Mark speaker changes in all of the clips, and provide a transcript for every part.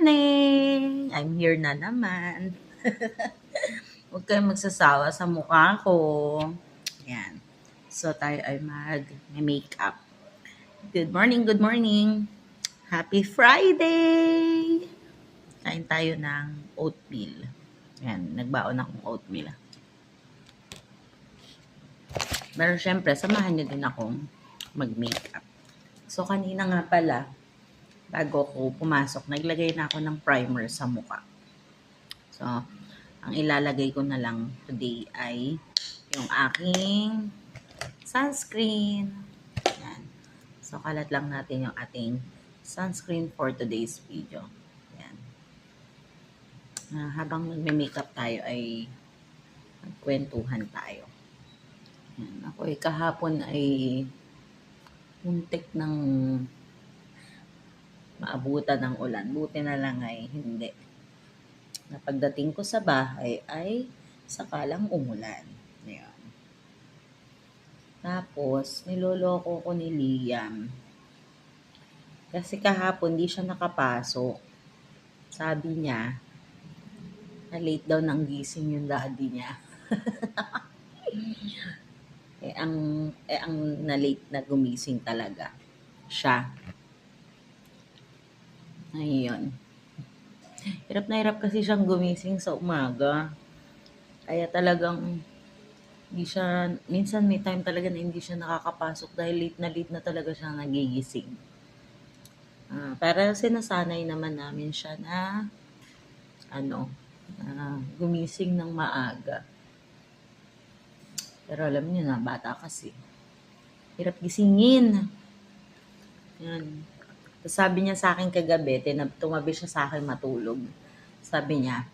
Speaker 1: morning! I'm here na naman. Huwag kayong magsasawa sa mukha ko. Yan. So, tayo ay mag-makeup. Good morning, good morning. Happy Friday! Kain tayo ng oatmeal. Yan, nagbaon akong oatmeal. Pero syempre, samahan niyo din akong mag-makeup. So, kanina nga pala, bago ko pumasok, naglagay na ako ng primer sa mukha. So, ang ilalagay ko na lang today ay yung aking sunscreen. Yan. So, kalat lang natin yung ating sunscreen for today's video. Yan. Habang magme-makeup tayo ay magkwentuhan tayo. Yan. Ako ay kahapon ay muntik ng maabutan ng ulan. Buti na lang ay hindi. Na pagdating ko sa bahay ay sakalang umulan. Ayan. Tapos, niloloko ko ni Liam. Kasi kahapon di siya nakapasok. Sabi niya, na late daw nang gising yung daddy niya. ang na late na gumising talaga siya. Ayun. Hirap na hirap kasi siyang gumising sa umaga. Kaya talagang hindi siya, minsan may time talaga na hindi siya nakakapasok dahil late na talaga siya nagigising. Para sinasanay naman namin siya na gumising ng maaga. Pero alam niyo na, bata kasi. Hirap gisingin. Yan. Sabi niya sa akin kagabi, tumabi siya sa akin matulog. Sabi niya,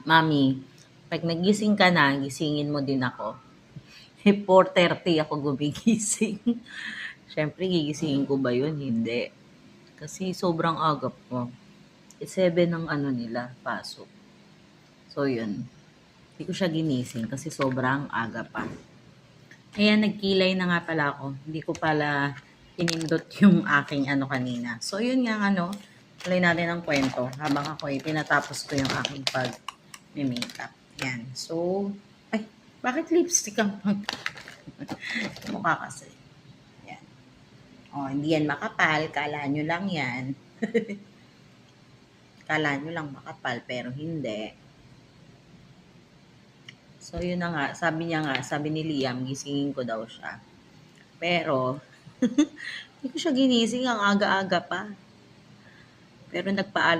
Speaker 1: Mami, pag nagising ka na, gisingin mo din ako. 4:30 ako gumigising. Siyempre, gigisingin ko ba yun? Hindi. Kasi sobrang agap ko. 7 ang nila, pasok. So, yun. Hindi ko siya ginising kasi sobrang aga pa. Kaya nagkilay na nga pala ako. Hindi ko pala pinindot yung aking kanina. So, yun nga tuloy natin ang kwento habang ako ay tinatapos ko yung aking pag-makeup. Yan. So, ay, bakit lipstick ang mukha kasi? Yan. Hindi yan makapal. Kala nyo lang yan. Kala nyo lang makapal, pero hindi. So, yun na nga. Sabi ni Liam, gisingin ko daw siya. Pero, hindi ko siya ginising ang aga-aga pa. Pero nagpaalam